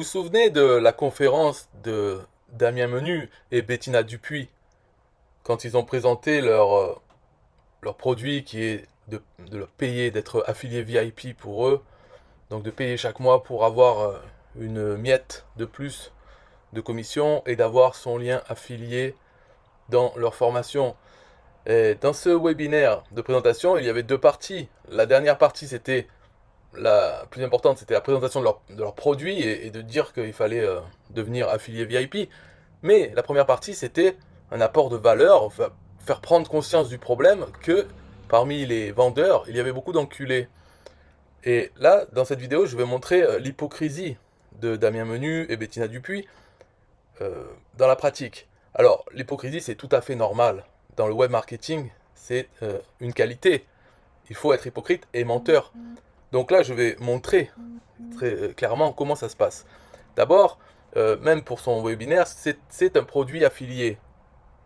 vous souvenez de la conférence de Damien Menu et Bettina Dupuis quand ils ont présenté leur produit qui est de leur payer, d'être affilié VIP pour eux, donc de payer chaque mois pour avoir une miette de plus de commission et d'avoir son lien affilié dans leur formation. Et dans ce webinaire de présentation, il y avait deux parties. La dernière partie, c'était la plus importante, c'était la présentation de leur produit et de dire qu'il fallait devenir affilié VIP. Mais la première partie, c'était un apport de valeur, enfin, faire prendre conscience du problème que parmi les vendeurs, il y avait beaucoup d'enculés. Et là, dans cette vidéo, je vais montrer l'hypocrisie de Damien Menu et Bettina Dupuis dans la pratique. Alors, l'hypocrisie, c'est tout à fait normal. Dans le web marketing, c'est une qualité. Il faut être hypocrite et menteur. Donc là, je vais montrer très clairement comment ça se passe. D'abord, même pour son webinaire, c'est un produit affilié.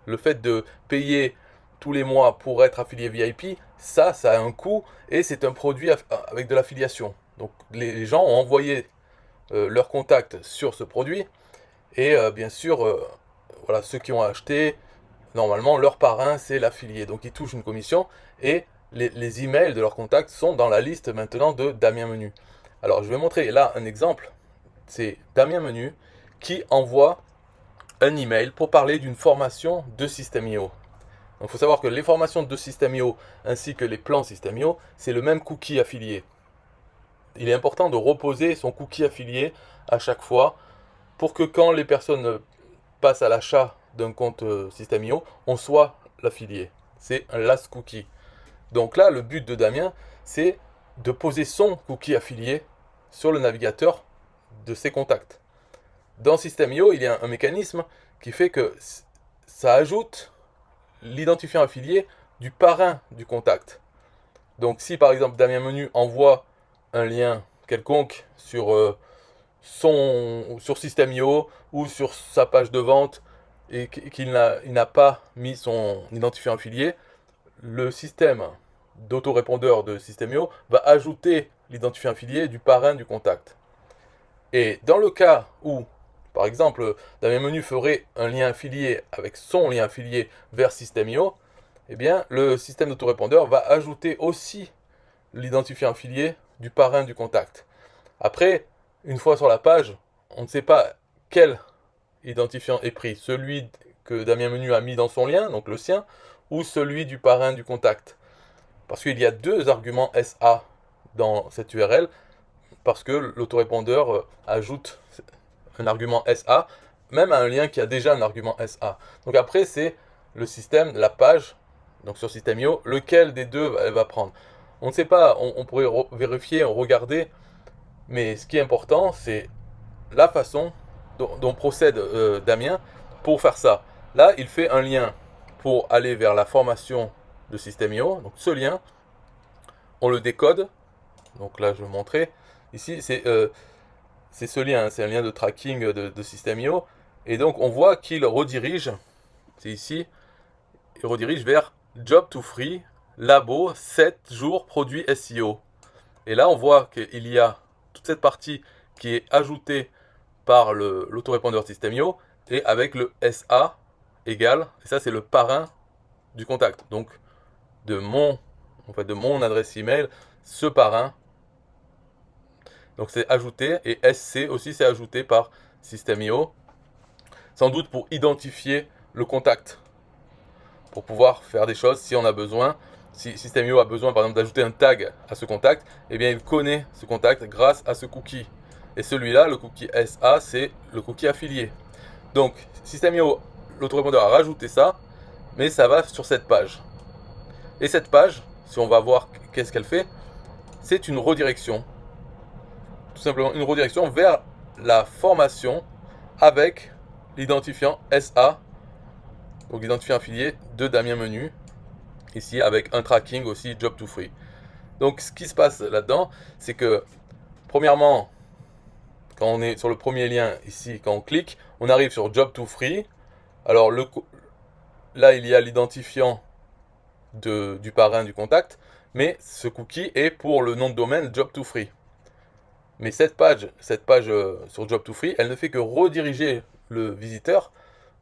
Le fait de payer tous les mois pour être affilié VIP, ça a un coût et c'est un produit avec de l'affiliation. Donc les gens ont envoyé leurs contacts sur ce produit et bien sûr, voilà, ceux qui ont acheté, normalement, leur parrain, c'est l'affilié. Donc ils touchent une commission et les emails de leurs contacts sont dans la liste maintenant de Damien Menu. Alors je vais montrer là un exemple. C'est Damien Menu qui envoie un email pour parler d'une formation de System.io. Donc il faut savoir que les formations de System.io ainsi que les plans System.io, c'est le même cookie affilié. Il est important de reposer son cookie affilié à chaque fois pour que quand les personnes passent à l'achat d'un compte System.io, on soit l'affilié. C'est un last cookie. Donc là, le but de Damien, c'est de poser son cookie affilié sur le navigateur de ses contacts. Dans System.io, il y a un mécanisme qui fait que ça ajoute l'identifiant affilié du parrain du contact. Donc si par exemple Damien Menu envoie un lien quelconque sur System.io ou sur sa page de vente et qu'il n'a pas mis son identifiant affilié, le système d'autorépondeur de System.io va ajouter l'identifiant affilié du parrain du contact. Et dans le cas où, par exemple, Damien Menu ferait un lien affilié avec son lien affilié vers System.io, eh bien, le système d'autorépondeur va ajouter aussi l'identifiant affilié du parrain du contact. Après, une fois sur la page, on ne sait pas quel identifiant est pris, celui que Damien Menu a mis dans son lien, donc le sien, ou celui du parrain du contact. Parce qu'il y a deux arguments SA dans cette URL, parce que l'autorépondeur ajoute un argument SA, même à un lien qui a déjà un argument SA. Donc après, c'est le système, la page, donc sur System.io, lequel des deux elle va prendre. On ne sait pas, on pourrait vérifier, regarder, mais ce qui est important, c'est la façon dont procède Damien pour faire ça. Là, il fait un lien pour aller vers la formation de System.io. Donc ce lien, on le décode. Donc là, je vais vous montrer. Ici, c'est ce lien, c'est un lien de tracking de System.io. Et donc, on voit qu'il redirige, c'est ici, il redirige vers Job to Free, Labo, 7 jours, produits SEO. Et là, on voit qu'il y a toute cette partie qui est ajoutée par l'autorépondeur System.io et avec le SA égal, et ça c'est le parrain du contact. Donc de mon adresse email, ce parrain, donc c'est ajouté, et SC aussi c'est ajouté par System.io, sans doute pour identifier le contact, pour pouvoir faire des choses si on a besoin. Si System.io a besoin par exemple d'ajouter un tag à ce contact, eh bien il connaît ce contact grâce à ce cookie. Et celui-là, le cookie SA, c'est le cookie affilié. Donc, System.io, l'autorépondeur a rajouté ça, mais ça va sur cette page. Et cette page, si on va voir qu'est-ce qu'elle fait, c'est une redirection. Tout simplement une redirection vers la formation avec l'identifiant SA, donc l'identifiant affilié de Damien Menu, ici avec un tracking aussi Job to Free. Donc ce qui se passe là-dedans, c'est que premièrement, quand on est sur le premier lien ici, quand on clique, on arrive sur Job to Free. Alors là, il y a l'identifiant du parrain du contact, mais ce cookie est pour le nom de domaine Job to Free. Mais cette page sur Job to Free, elle ne fait que rediriger le visiteur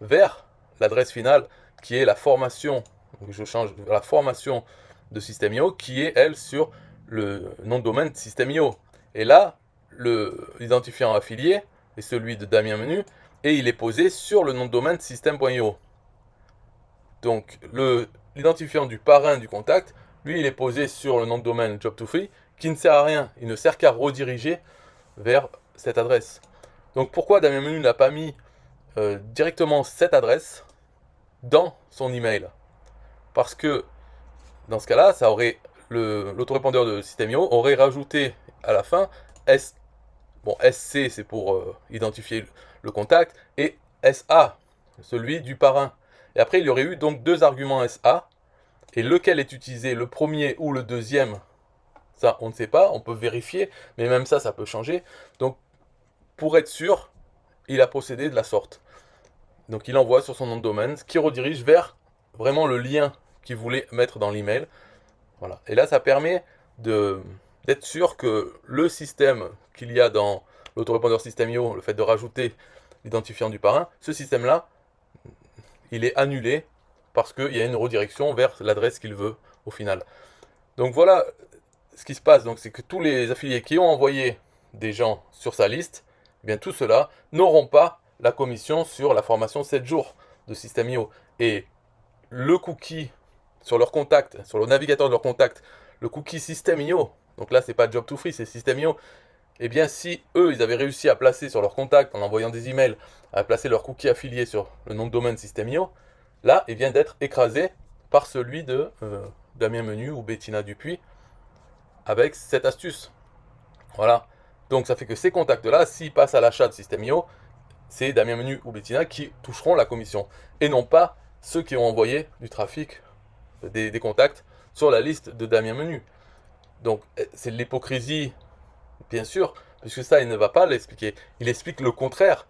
vers l'adresse finale qui est la formation. Donc je change la formation de System.io qui est elle sur le nom de domaine System.io. Et là, l'identifiant affilié est celui de Damien Menu et il est posé sur le nom de domaine System.io. Donc l'identifiant du parrain du contact, lui, il est posé sur le nom de domaine Job to Free qui ne sert à rien. Il ne sert qu'à rediriger vers cette adresse. Donc pourquoi Damien Menu n'a pas mis directement cette adresse dans son email? Parce que dans ce cas-là, ça aurait l'autorépondeur de System.io aurait rajouté à la fin SC c'est pour identifier le contact et SA celui du parrain. Et après il y aurait eu donc deux arguments SA et lequel est utilisé, le premier ou le deuxième, ça on ne sait pas, on peut vérifier, mais même ça peut changer. Donc pour être sûr, il a procédé de la sorte. Donc il envoie sur son nom de domaine, ce qui redirige vers vraiment le lien qu'il voulait mettre dans l'email. Voilà. Et là, ça permet d'être sûr que le système qu'il y a dans l'autorépondeur System.io, le fait de rajouter l'identifiant du parrain, ce système-là, il est annulé parce qu'il y a une redirection vers l'adresse qu'il veut au final. Donc voilà ce qui se passe. Donc c'est que tous les affiliés qui ont envoyé des gens sur sa liste, eh bien tout cela n'auront pas la commission sur la formation 7 jours de System.io. Et le cookie sur leur contact, sur le navigateur de leur contact, le cookie System.io, donc là c'est pas Job to Free, c'est System.io, et bien si eux ils avaient réussi à placer sur leur contact, en envoyant des emails, à placer leur cookie affilié sur le nom de domaine System.io, là il vient d'être écrasé par celui de Damien Menu ou Bettina Dupuis, avec cette astuce. Voilà. Donc ça fait que ces contacts-là, s'ils passent à l'achat de System.io, c'est Damien Menu ou Bettina qui toucheront la commission, et non pas ceux qui ont envoyé du trafic, des contacts sur la liste de Damien Menu. Donc c'est de l'hypocrisie, bien sûr, puisque ça il ne va pas l'expliquer. Il explique le contraire.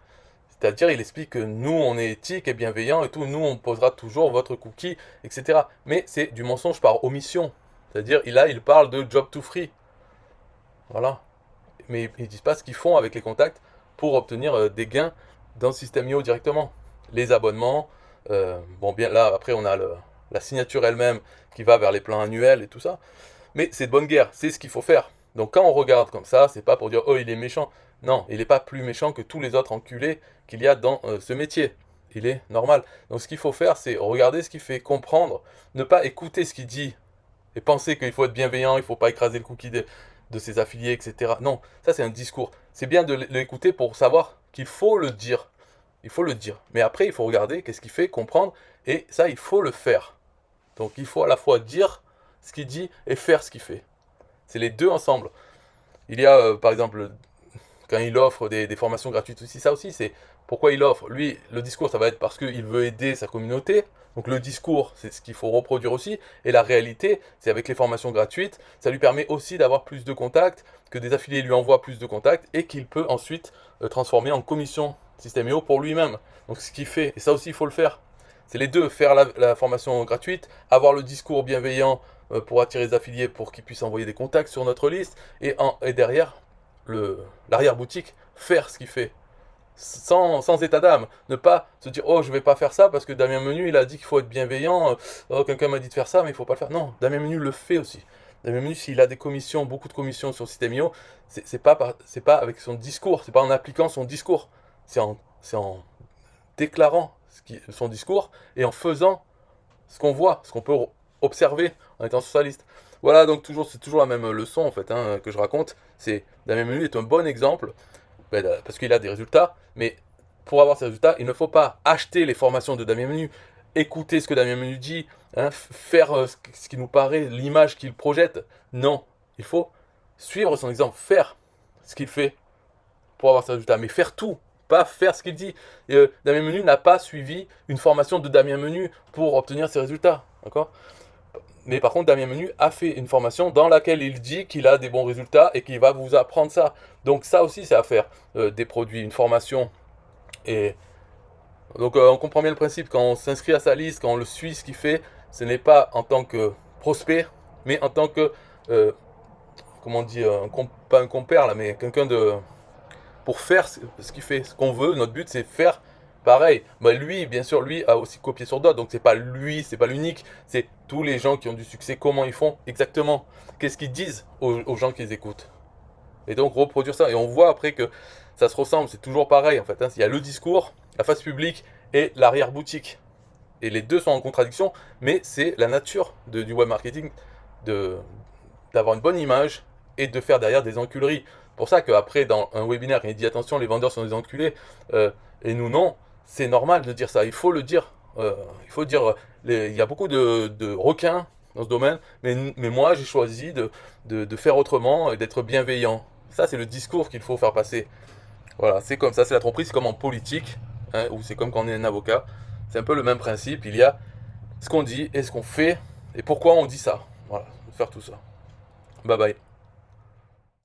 C'est-à-dire, il explique que nous, on est éthique et bienveillant et tout, nous, on posera toujours votre cookie, etc. Mais c'est du mensonge par omission. C'est-à-dire, il parle de Job to Free. Voilà. Mais ils ne disent pas ce qu'ils font avec les contacts pour obtenir des gains dans le System.io directement. Les abonnements, bon, bien là, après, on a la signature elle-même qui va vers les plans annuels et tout ça. Mais c'est de bonne guerre, c'est ce qu'il faut faire. Donc quand on regarde comme ça, c'est pas pour dire oh il est méchant. Non, il n'est pas plus méchant que tous les autres enculés qu'il y a dans ce métier. Il est normal. Donc ce qu'il faut faire, c'est regarder ce qu'il fait, comprendre, ne pas écouter ce qu'il dit et penser qu'il faut être bienveillant, il ne faut pas écraser le cookie de ses affiliés, etc. Non, ça c'est un discours. C'est bien de l'écouter pour savoir qu'il faut le dire. Il faut le dire. Mais après, il faut regarder qu'est-ce qu'il fait, comprendre, et ça, il faut le faire. Donc il faut à la fois dire ce qu'il dit et faire ce qu'il fait. C'est les deux ensemble. Il y a, par exemple, quand il offre des formations gratuites aussi, ça aussi, c'est pourquoi il offre. Lui, le discours, ça va être parce qu'il veut aider sa communauté. Donc le discours, c'est ce qu'il faut reproduire aussi. Et la réalité, c'est avec les formations gratuites, ça lui permet aussi d'avoir plus de contacts, que des affiliés lui envoient plus de contacts, et qu'il peut ensuite transformer en commission System.io pour lui-même. Donc ce qu'il fait, et ça aussi, il faut le faire. C'est les deux, faire la formation gratuite, avoir le discours bienveillant pour attirer les affiliés pour qu'ils puissent envoyer des contacts sur notre liste, et derrière, l'arrière-boutique, faire ce qu'il fait. Sans état d'âme. Ne pas se dire, oh, je vais pas faire ça parce que Damien Menu, il a dit qu'il faut être bienveillant. Oh, quelqu'un m'a dit de faire ça, mais il faut pas le faire. Non, Damien Menu le fait aussi. Damien Menu, s'il a des commissions, beaucoup de commissions sur System.io, c'est pas avec son discours, c'est pas en appliquant son discours. C'est en déclarant son discours et en faisant ce qu'on voit, ce qu'on peut observer en étant sur sa liste. Voilà, donc c'est toujours la même leçon en fait que je raconte. C'est Damien Menu est un bon exemple parce qu'il a des résultats, mais pour avoir ces résultats, il ne faut pas acheter les formations de Damien Menu, écouter ce que Damien Menu dit, faire ce qui nous paraît, l'image qu'il projette. Non, il faut suivre son exemple, faire ce qu'il fait pour avoir ces résultats, mais faire tout, pas faire ce qu'il dit. Damien Menu n'a pas suivi une formation de Damien Menu pour obtenir ses résultats, d'accord ? Mais par contre, Damien Menu a fait une formation dans laquelle il dit qu'il a des bons résultats et qu'il va vous apprendre ça. Donc ça aussi, c'est à faire. Des produits, une formation. Et donc on comprend bien le principe. Quand on s'inscrit à sa liste, quand on le suit, ce qu'il fait, ce n'est pas en tant que prospect, mais en tant que comment on dit, pas un compère là, mais quelqu'un de, pour faire ce qu'il fait, ce qu'on veut. Notre but, c'est faire pareil. Bah, lui, bien sûr, lui a aussi copié sur d'autres, donc c'est pas lui, c'est pas l'unique, c'est tous les gens qui ont du succès, comment ils font exactement, qu'est-ce qu'ils disent aux gens qu'ils écoutent. Et donc reproduire ça. Et on voit après que ça se ressemble, c'est toujours pareil en fait, hein. Il y a le discours, la face publique et l'arrière-boutique. Et les deux sont en contradiction, mais c'est la nature du web marketing de, d'avoir une bonne image et de faire derrière des enculeries. C'est pour ça qu'après, dans un webinaire, il dit attention, les vendeurs sont des enculés, et nous non, c'est normal de dire ça, il faut le dire. Il faut dire, il y a beaucoup de requins dans ce domaine, mais moi j'ai choisi de faire autrement et d'être bienveillant. Ça, c'est le discours qu'il faut faire passer. Voilà, c'est comme ça, c'est la tromperie, c'est comme en politique, hein, ou c'est comme quand on est un avocat. C'est un peu le même principe, il y a ce qu'on dit et ce qu'on fait, et pourquoi on dit ça. Voilà, faire tout ça. Bye bye.